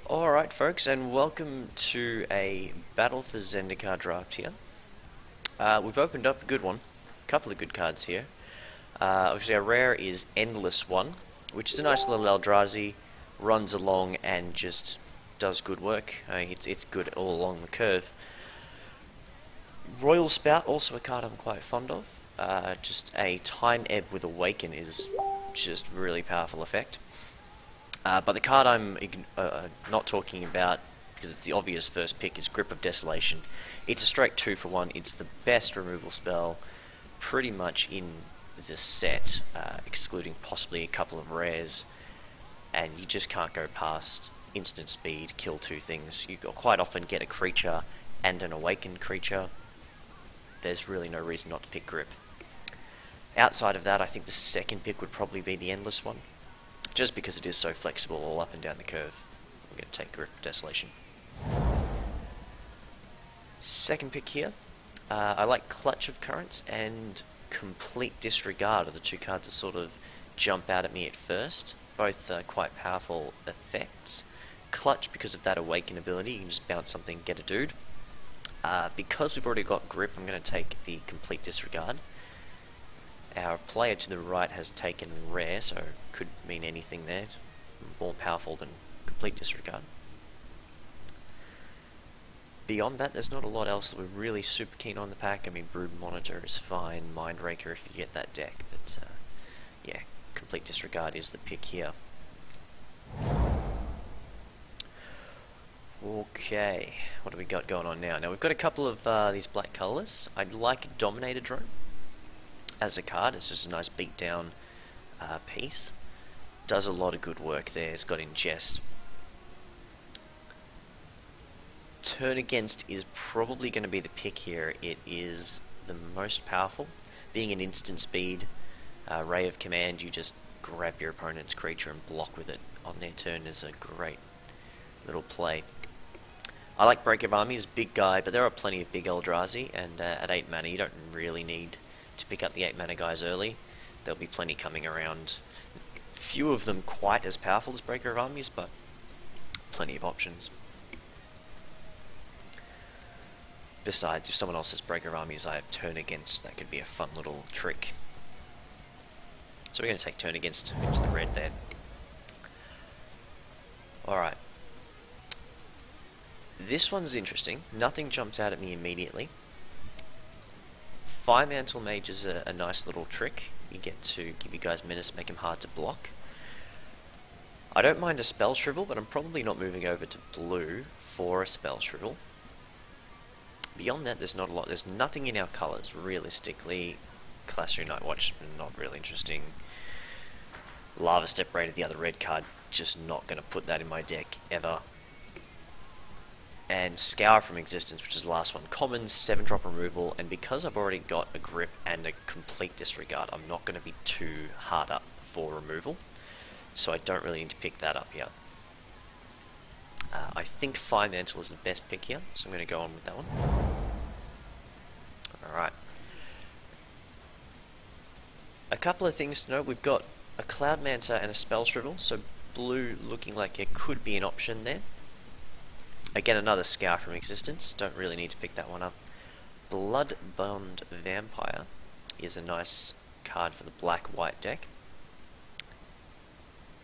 Alright folks, and welcome to a Battle for Zendikar draft here. We've opened up a good one, a couple of good cards here. Obviously our rare is Endless One, which is a nice little Eldrazi, runs along and just does good work. It's good all along the curve. Royal Spout, also a card I'm quite fond of. Just a Time Ebb with Awaken is just really powerful effect. But the card I'm not talking about, because it's the obvious first pick, is Grip of Desolation. It's a straight 2-for-1. It's the best removal spell pretty much in the set, excluding possibly a couple of rares. And you just can't go past instant speed, kill two things. You quite often get a creature and an awakened creature. There's really no reason not to pick Grip. Outside of that, I think the second pick would probably be the Endless One, just because it is so flexible all up and down the curve. I'm going to take Grip of Desolation. Second pick here, I like Clutch of Currents and Complete Disregard are the two cards that sort of jump out at me at first. Both quite powerful effects. Clutch, because of that Awaken ability, you can just bounce something, get a dude. Because we've already got Grip, I'm going to take the Complete Disregard. Our player to the right has taken Rare, so could mean anything there. More powerful than Complete Disregard. Beyond that, there's not a lot else that we're really super keen on the pack. I mean, Brood Monitor is fine, Mindraker if you get that deck, but yeah, Complete Disregard is the pick here. Okay, what do we got going on now? Now we've got a couple of these black colours. I'd like Dominator Drone as a card. It's just a nice beatdown piece. Does a lot of good work there. It's got Ingest. Turn Against is probably going to be the pick here. It is the most powerful. Being an instant speed, Ray of Command, you just grab your opponent's creature and block with it on their turn is a great little play. I like Break of Armies, big guy, but there are plenty of big Eldrazi, and at 8 mana you don't really need to pick up the 8 mana guys early. There'll be plenty coming around. Few of them quite as powerful as Breaker of Armies, but plenty of options. Besides, if someone else has Breaker of Armies, I have Turn Against. That could be a fun little trick. So we're going to take Turn Against into the red there. Alright. This one's interesting. Nothing jumps out at me immediately. Fire Mantle Mage is a nice little trick. You get to give you guys menace, make them hard to block. I don't mind a Spell Shrivel, but I'm probably not moving over to blue for a Spell Shrivel. Beyond that, there's not a lot. There's nothing in our colours, realistically. Classroom Night Watch, not really interesting. Lava Step Raider, the other red card, just not going to put that in my deck, ever. And Scour from Existence, which is the last one. Common, 7-drop removal, and because I've already got a Grip and a Complete Disregard, I'm not going to be too hard up for removal, so I don't really need to pick that up here. I think Fire Mantle is the best pick here, so I'm going to go on with that one. Alright. A couple of things to note. We've got a Cloud Manta and a Spell Shrivel, so blue looking like it could be an option there. Again, another Scour from Existence. Don't really need to pick that one up. Bloodbound Vampire is a nice card for the black-white deck,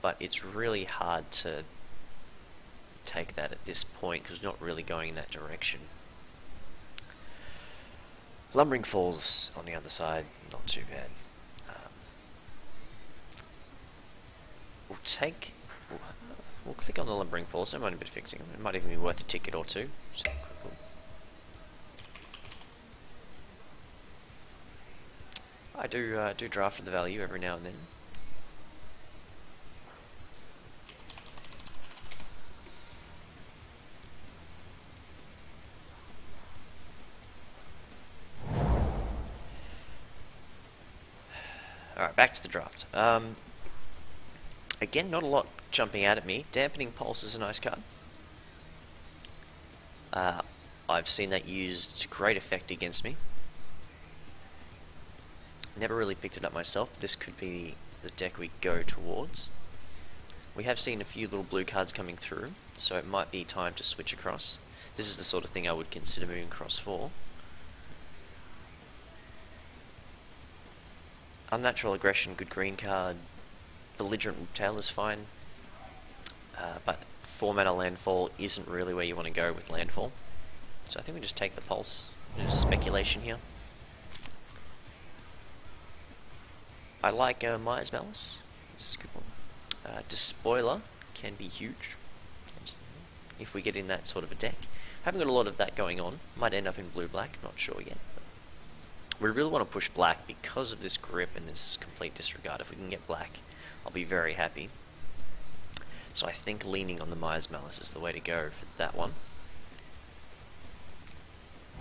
but it's really hard to take that at this point because it's not really going in that direction. Lumbering Falls on the other side, not too bad. We'll click on the Lumbering Falls. Don't mind a bit of fixing them. It might even be worth a ticket or two. Just have a quick look. I do draft for the value every now and then. Alright, back to the draft. Again, not a lot jumping out at me. Dampening Pulse is a nice card. I've seen that used to great effect against me. Never really picked it up myself, but this could be the deck we go towards. We have seen a few little blue cards coming through, so it might be time to switch across. This is the sort of thing I would consider moving across for. Unnatural Aggression, good green card. Belligerent Whiptail is fine. But 4 mana landfall isn't really where you want to go with landfall. So I think we just take the pulse. There's speculation here. I like Maya's Malice. This is a good one. Despoiler can be huge if we get in that sort of a deck. Haven't got a lot of that going on. Might end up in blue-black, not sure yet. We really want to push black because of this grip and this complete disregard. If we can get black, I'll be very happy. So I think leaning on the Maya's Malice is the way to go for that one.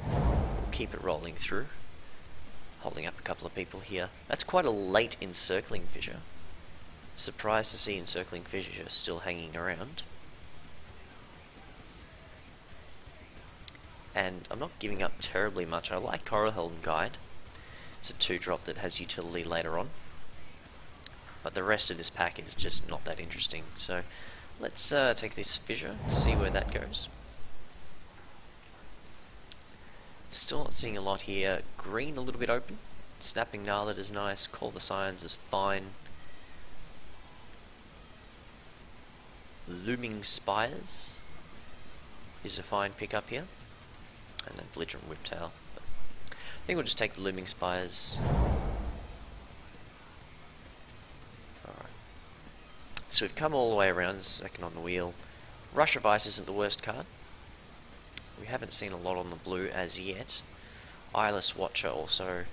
We'll keep it rolling through. Holding up a couple of people here. That's quite a late Encircling Fissure. Surprised to see Encircling Fissure still hanging around. And I'm not giving up terribly much. I like Coralhelm Guide. It's a 2-drop that has utility later on. But the rest of this pack is just not that interesting. So let's take this Fissure, see where that goes. Still not seeing a lot here. Green a little bit open. Snapping Gnarlid is nice. Call the Scions is fine. Looming Spires is a fine pickup here. And then Belligerent Whiptail. I think we'll just take the Looming Spires. Alright. So we've come all the way around, second on the wheel. Rush of Ice isn't the worst card. We haven't seen a lot on the blue as yet. Eyeless Watcher also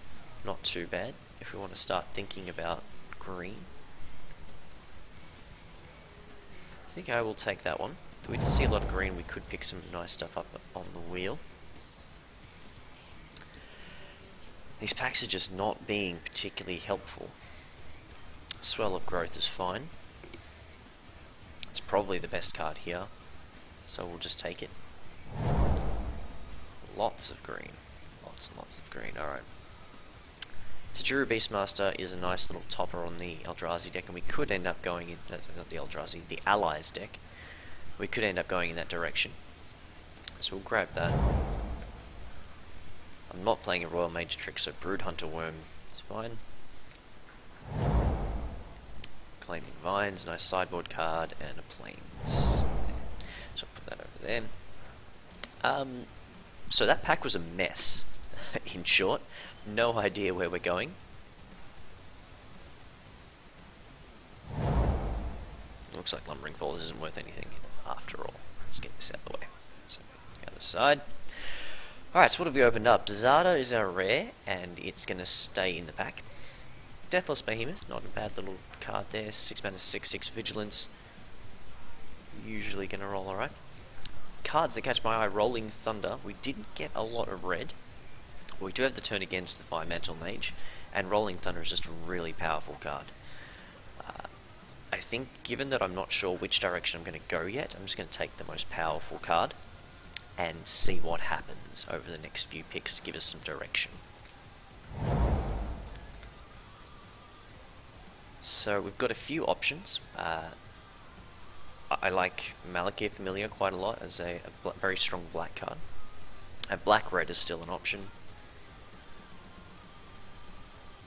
not too bad if we want to start thinking about green. I think I will take that one. If we didn't see a lot of green, we could pick some nice stuff up on the wheel. These packs are just not being particularly helpful. Swell of Growth is fine. It's probably the best card here, so we'll just take it. Lots of green. Lots and lots of green. Alright. Tajuru Beastmaster is a nice little topper on the Eldrazi deck, and we could end up going in... not the Eldrazi, the Allies deck. We could end up going in that direction. So we'll grab that. I'm not playing a Royal Mage Trick, so Broodhunter Worm is fine. Claiming Vines, nice sideboard card, and a Plains. So I'll put that over there. So that pack was a mess, in short. No idea where we're going. Looks like Lumbering Falls isn't worth anything after all. Let's get this out of the way. So, the other side. Alright, so what have we opened up? Zada is our rare, and it's going to stay in the pack. Deathless Behemoth, not a bad little card there. 6 mana, 6/6 Vigilance. Usually going to roll alright. Cards that catch my eye, Rolling Thunder. We didn't get a lot of red. We do have the turn against the Fire Mantle Mage, and Rolling Thunder is just a really powerful card. I think, given that I'm not sure which direction I'm going to go yet, I'm just going to take the most powerful card and see what happens over the next few picks to give us some direction. So we've got a few options. I like Malakir Familiar quite a lot as a very strong black card. And black-red is still an option.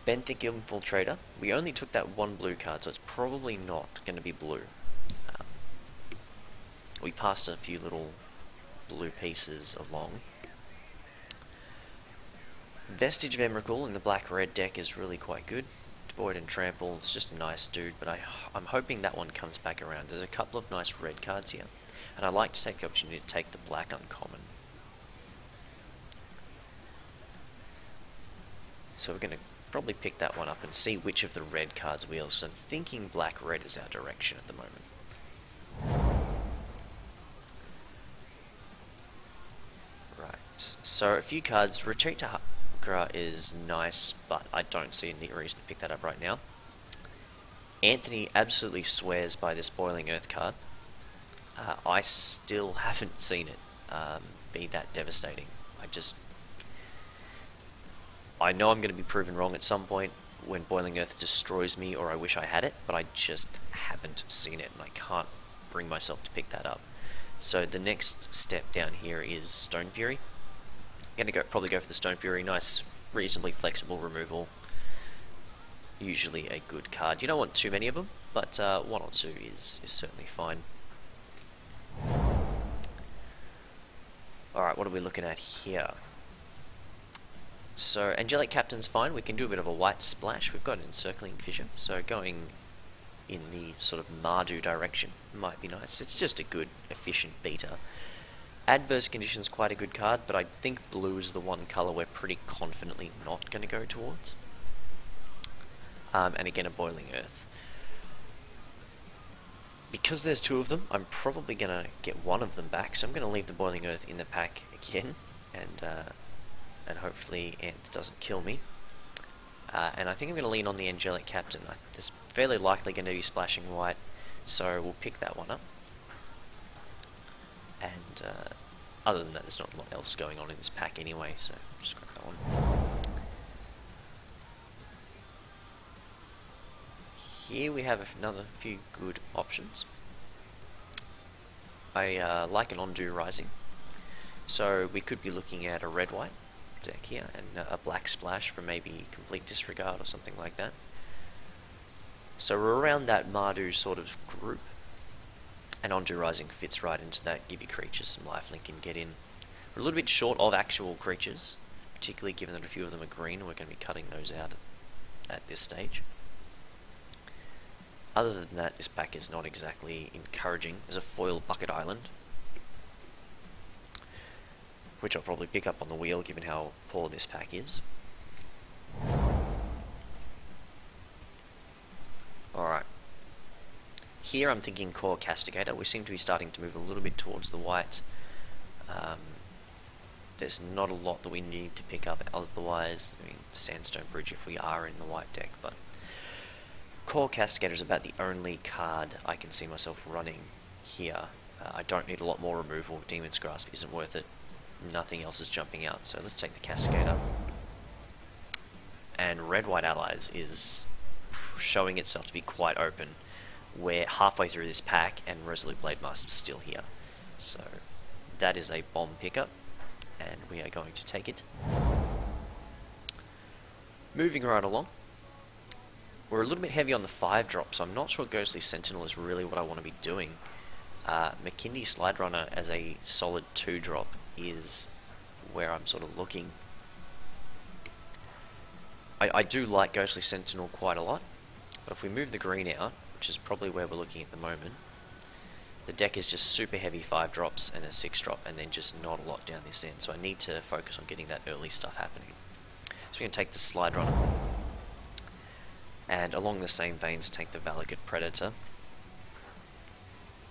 Benthic Infiltrator. We only took that one blue card, so it's probably not going to be blue. We passed a few little blue pieces along. Vestige of Emrakul in the black-red deck is really quite good. Void and Trample, it's just a nice dude, but I'm hoping that one comes back around. There's a couple of nice red cards here, and I like to take the opportunity to take the black uncommon. So we're going to probably pick that one up and see which of the red cards wheels. So I'm thinking black-red is our direction at the moment. Right, so a few cards. Retreat to Hakra is nice, but I don't see any reason to pick that up right now. Anthony absolutely swears by this Boiling Earth card. I still haven't seen it be that devastating. I know I'm going to be proven wrong at some point. when Boiling Earth destroys me, or I wish I had it, but I just haven't seen it, and I can't bring myself to pick that up. So the next step down here is Stone Fury. I'm going to probably go for the Stone Fury. Nice, reasonably flexible removal. Usually a good card. You don't want too many of them, but one or two is certainly fine. Alright, what are we looking at here? So, Angelic Captain's fine. We can do a bit of a white splash. We've got an Encircling Fissure, so going in the sort of Mardu direction might be nice. It's just a good, efficient beater. Adverse Condition's quite a good card, but I think blue is the one colour we're pretty confidently not going to go towards. And again, a Boiling Earth. Because there's two of them, I'm probably going to get one of them back, so I'm going to leave the Boiling Earth in the pack again, and hopefully Anth doesn't kill me. And I think I'm going to lean on the Angelic Captain. It's fairly likely going to be splashing white, so we'll pick that one up. And other than that, there's not a lot else going on in this pack anyway, so I'll just grab that one. Here we have another few good options. I like an Ondu Rising, so we could be looking at a red-white deck here, and a black splash for maybe Complete Disregard or something like that. So we're around that Mardu sort of group, and Ondu Rising fits right into that, give your creatures some lifelink and get in. We're a little bit short of actual creatures, particularly given that a few of them are green, and we're going to be cutting those out at this stage. Other than that, this pack is not exactly encouraging. There's a foil Bucket Island, which I'll probably pick up on the wheel given how poor this pack is. Alright. Here I'm thinking Core Castigator. We seem to be starting to move a little bit towards the white. There's not a lot that we need to pick up otherwise. I mean, Sandstone Bridge if we are in the white deck, but Core Castigator is about the only card I can see myself running here. I don't need a lot more removal. Demon's Grasp isn't worth it. Nothing else is jumping out, so let's take the Castigator. And Red-White Allies is showing itself to be quite open. We're halfway through this pack and Resolute Blade Master's still here. So that is a bomb pickup, and we are going to take it. Moving right along. We're a little bit heavy on the 5-drop, so I'm not sure Ghostly Sentinel is really what I want to be doing. McKindy Slide Runner as a solid 2-drop is where I'm sort of looking. I do like Ghostly Sentinel quite a lot, but if we move the green out, which is probably where we're looking at the moment, the deck is just super heavy 5-drops and a 6-drop, and then just not a lot down this end, so I need to focus on getting that early stuff happening. So we're going to take the Slide Runner, and along the same veins take the Valakut Predator.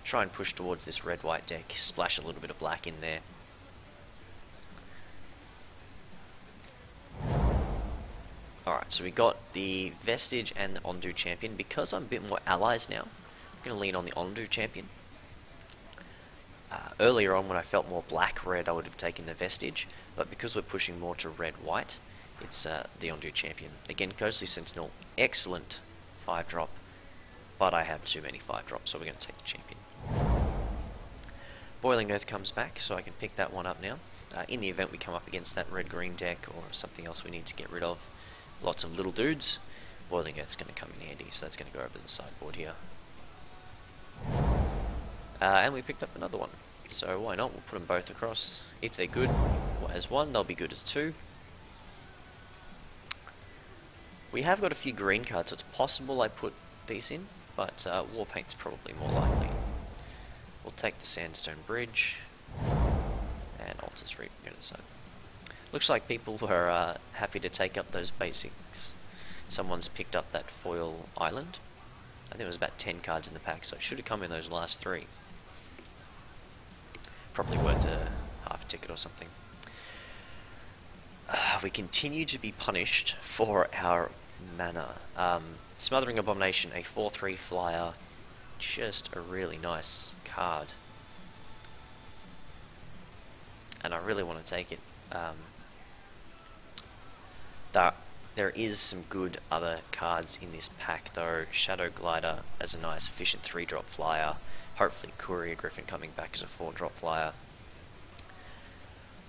Try and push towards this red-white deck, splash a little bit of black in there. Alright, so we got the Vestige and the Ondu Champion. Because I'm a bit more allies now, I'm going to lean on the Ondu Champion. Earlier on when I felt more black-red, I would have taken the Vestige, but because we're pushing more to red-white, it's the Ondu Champion. Again, Ghostly Sentinel, excellent 5-drop, but I have too many 5-drops, so we're going to take the Champion. Boiling Earth comes back, so I can pick that one up now. In the event we come up against that red-green deck or something else we need to get rid of, lots of little dudes, Boiling Earth's going to come in handy, so that's going to go over the sideboard here. And we picked up another one, so why not? We'll put them both across. If they're good as one, they'll be good as two. We have got a few green cards, so it's possible I put these in, but Warpaint's probably more likely. We'll take the Sandstone Bridge, and Altar's Reap on the other side. Looks like people are happy to take up those basics. Someone's picked up that foil island. I think there was about 10 cards in the pack, so it should have come in those last 3. Probably worth half a ticket or something. We continue to be punished for our mana. Smothering Abomination, a 4/3 flyer, just a really nice card. And I really want to take it. There is some good other cards in this pack though. Shadow Glider as a nice efficient 3-drop flyer. Hopefully Courier Griffin coming back as a 4-drop flyer.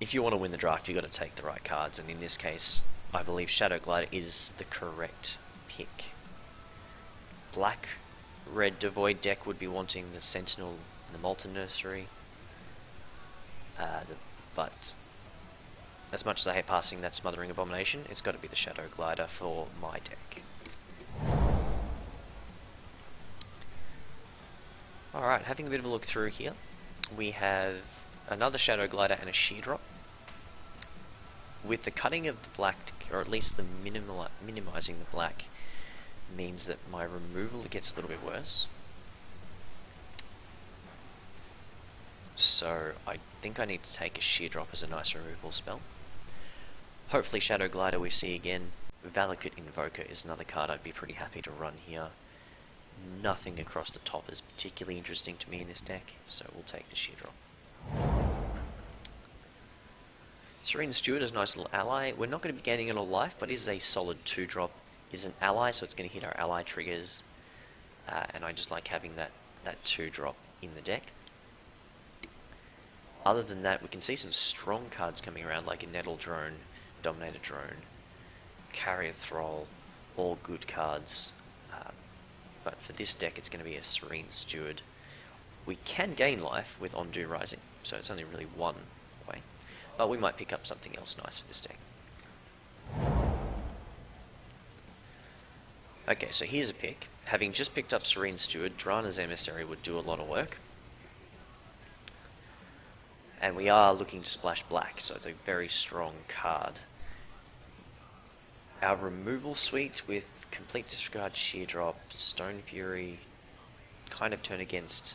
If you want to win the draft, you've got to take the right cards, and in this case, I believe Shadow Glider is the correct pick. Black-red Devoid deck would be wanting the Sentinel and the Molten Nursery. But as much as I hate passing that Smothering Abomination, it's got to be the Shadow Glider for my deck. Alright, having a bit of a look through here, we have another Shadow Glider and a Sheer Drop. With the cutting of the black, or at least the minimizing the black, means that my removal gets a little bit worse. So I think I need to take a Sheer Drop as a nice removal spell. Hopefully Shadow Glider we see again. Valakut Invoker is another card I'd be pretty happy to run here. Nothing across the top is particularly interesting to me in this deck, so we'll take the Sheer Drop. Serene Steward is a nice little ally. We're not going to be gaining a lot of life, but it is a solid 2-drop. It is an ally, so it's going to hit our ally triggers. And I just like having that 2-drop in the deck. Other than that, we can see some strong cards coming around, like a Nettle Drone, Dominator Drone, Carrier Thrall, all good cards. But for this deck, it's going to be a Serene Steward. We can gain life with Ondu Rising, so it's only really one way. But we might pick up something else nice for this deck. Okay, so here's a pick. Having just picked up Serene Steward, Drana's Emissary would do a lot of work. And we are looking to splash black, so it's a very strong card. Our removal suite with Complete Disregard, Sheer Drop, Stone Fury, kind of turn against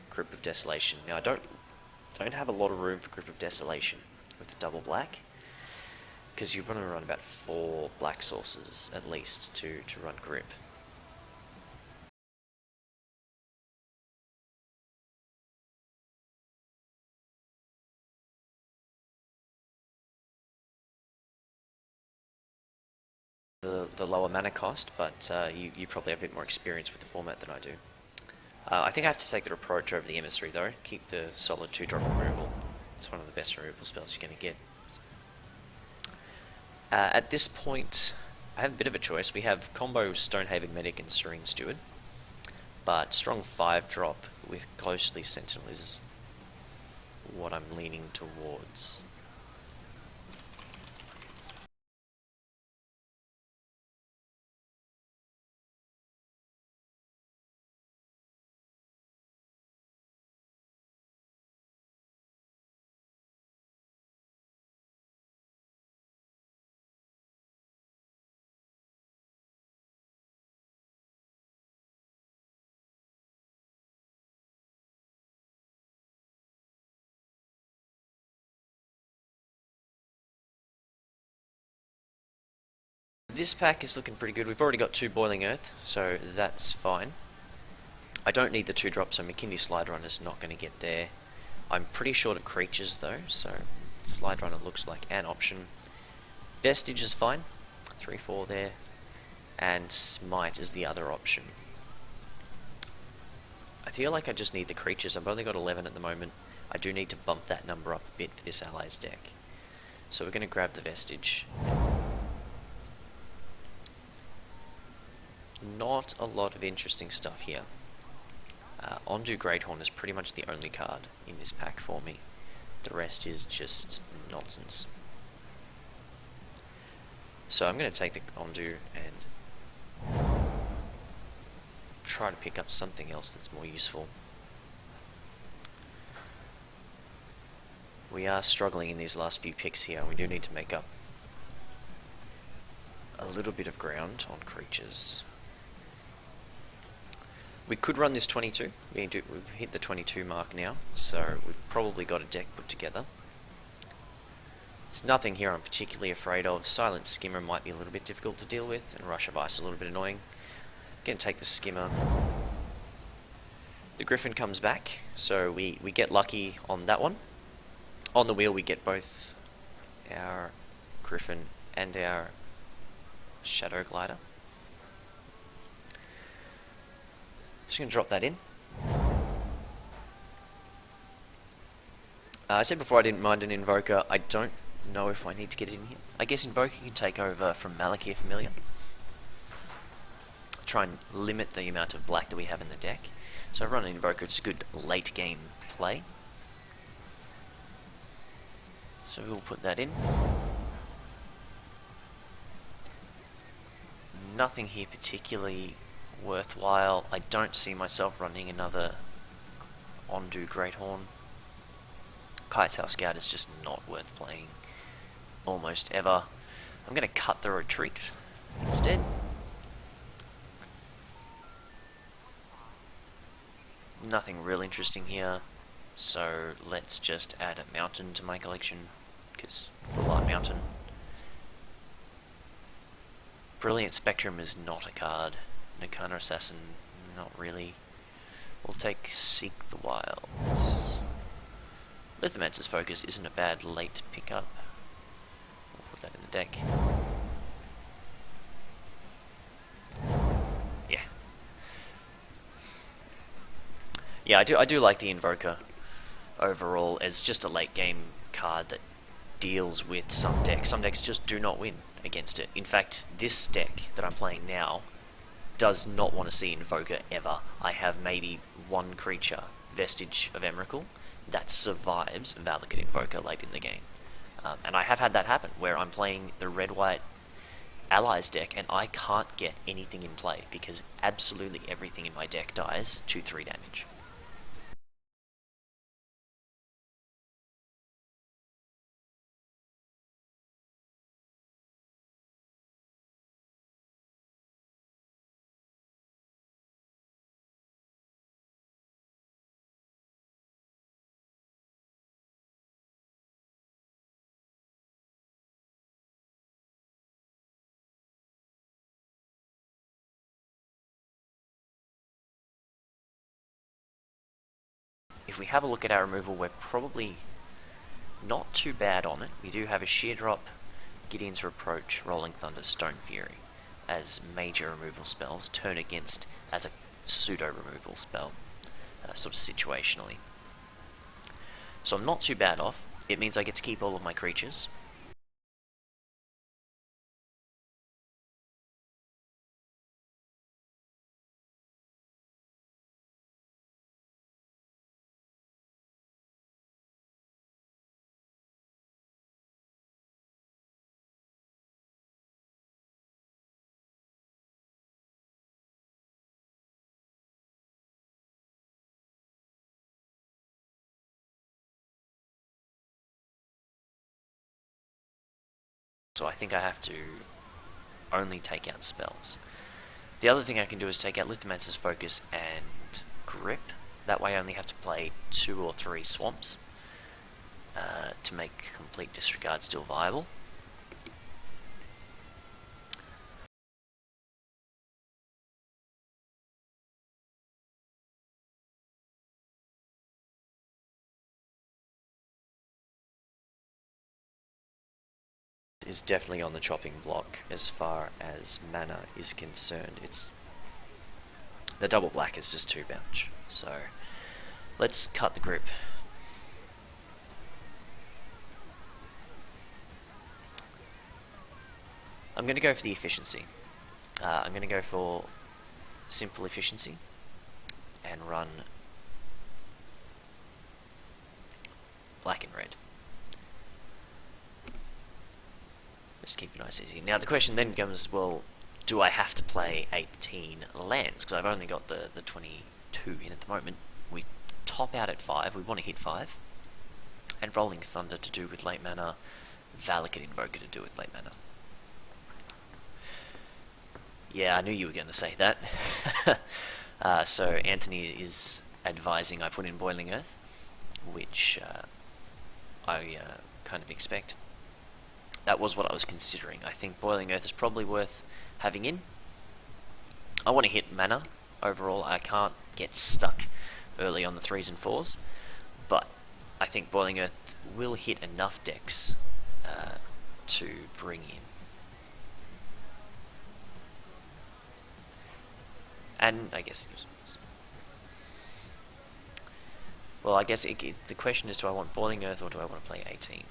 Grip of Desolation. Now I don't have a lot of room for Grip of Desolation with the double black, because you're going to run about 4 black sources at least to run Grip. The lower mana cost, but you probably have a bit more experience with the format than I do. I think I have to take the approach over the Emissary though. Keep the solid 2-drop removal. It's one of the best removal spells you're going to get. At this point, I have a bit of a choice. We have combo Stonehaven Medic and Serene Steward, but strong 5-drop with Ghostly Sentinel is what I'm leaning towards. This pack is looking pretty good. We've already got 2 Boiling Earth, so that's fine. I don't need the 2-drop, so McKinley Slide Runner's not going to get there. I'm pretty short of creatures though, so Slide Runner looks like an option. Vestige is fine, 3-4 there, and Smite is the other option. I feel like I just need the creatures. I've only got 11 at the moment. I do need to bump that number up a bit for this allies deck. So we're going to grab the Vestige. Not a lot of interesting stuff here. Ondu Greathorn is pretty much the only card in this pack for me. The rest is just nonsense. So I'm going to take the Ondu and try to pick up something else that's more useful. We are struggling in these last few picks here. We do need to make up a little bit of ground on creatures. We could run this 22. We've hit the 22 mark now, so we've probably got a deck put together. There's nothing here I'm particularly afraid of. Silent Skimmer might be a little bit difficult to deal with, and Rush of Ice is a little bit annoying. I'm going to take the Skimmer. The Griffin comes back, so we get lucky on that one. On the wheel we get both our Griffin and our Shadow Glider. Just going to drop that in. I said before I didn't mind an Invoker. I don't know if I need to get it in here. I guess Invoker can take over from Malakir Familiar. Try and limit the amount of black that we have in the deck. So I run an Invoker, it's a good late game play. So we'll put that in. Nothing here particularly worthwhile. I don't see myself running another Ondu Greathorn. Kitesail Scout is just not worth playing almost ever. I'm going to cut the retreat instead. Nothing real interesting here, so let's just add a mountain to my collection, because Full Art Mountain. Brilliant Spectrum is not a card. Nakana Assassin, not really. We'll take Seek the Wilds. Lithomancer's Focus isn't a bad late pickup. We'll put that in the deck. Yeah, I do like the Invoker overall as just a late game card that deals with some decks. Some decks just do not win against it. In fact, this deck that I'm playing now does not want to see Invoker ever. I have maybe one creature, Vestige of Emrakul, that survives Valakut Invoker late in the game. And I have had that happen, where I'm playing the red-white Allies deck and I can't get anything in play because absolutely everything in my deck dies to 3 damage. If we have a look at our removal, we're probably not too bad on it. We do have a Sheer Drop, Gideon's Reproach, Rolling Thunder, Stone Fury as major removal spells, turn against as a pseudo removal spell, sort of situationally. So I'm not too bad off. It means I get to keep all of my creatures. So I think I have to only take out spells. The other thing I can do is take out Lithomancer's Focus and Grip. That way I only have to play 2 or 3 swamps to make complete disregard still viable. Is definitely on the chopping block as far as mana is concerned. It's the double black is just too much. So let's cut the Grip. I'm going to go for the efficiency. I'm going to go for simple efficiency and run black and red. Just keep it nice and easy. Now the question then comes, well, do I have to play 18 lands? Because I've only got the 22 in at the moment. We top out at 5, we want to hit 5. And Rolling Thunder to do with late mana, Valakut Invoker to do with late mana. Yeah, I knew you were going to say that. So Anthony is advising I put in Boiling Earth, which I kind of expect. That was what I was considering. I think Boiling Earth is probably worth having in. I want to hit mana overall. I can't get stuck early on the 3s and 4s, but I think Boiling Earth will hit enough decks to bring in. And I guess, well, I guess the question is, do I want Boiling Earth or do I want to play 18?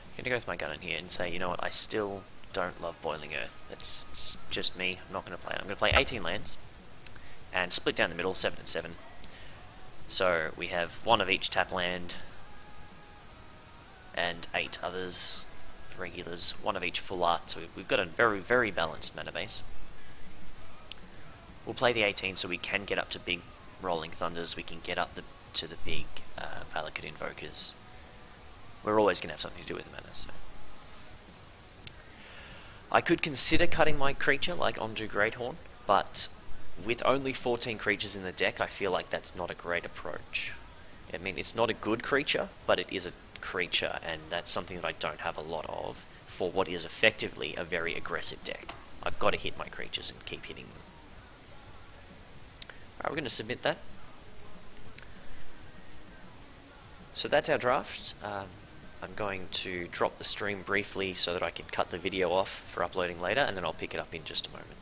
I'm gonna go with my gun in here and say, you know what, I still don't love Boiling Earth. It's just me. I'm not going to play it. I'm going to play 18 lands and split down the middle, 7 and 7. So we have one of each tap land and 8 others, regulars, one of each full art. So we've got a very, very balanced mana base. We'll play the 18 so we can get up to big Rolling Thunders. We can get up to the big Valakut Invokers. We're always going to have something to do with the mana, so. I could consider cutting my creature like Ondu Greathorn, but with only 14 creatures in the deck, I feel like that's not a great approach. I mean, it's not a good creature, but it is a creature, and that's something that I don't have a lot of for what is effectively a very aggressive deck. I've got to hit my creatures and keep hitting them. Alright, we're going to submit that. So that's our draft. I'm going to drop the stream briefly so that I can cut the video off for uploading later, and then I'll pick it up in just a moment.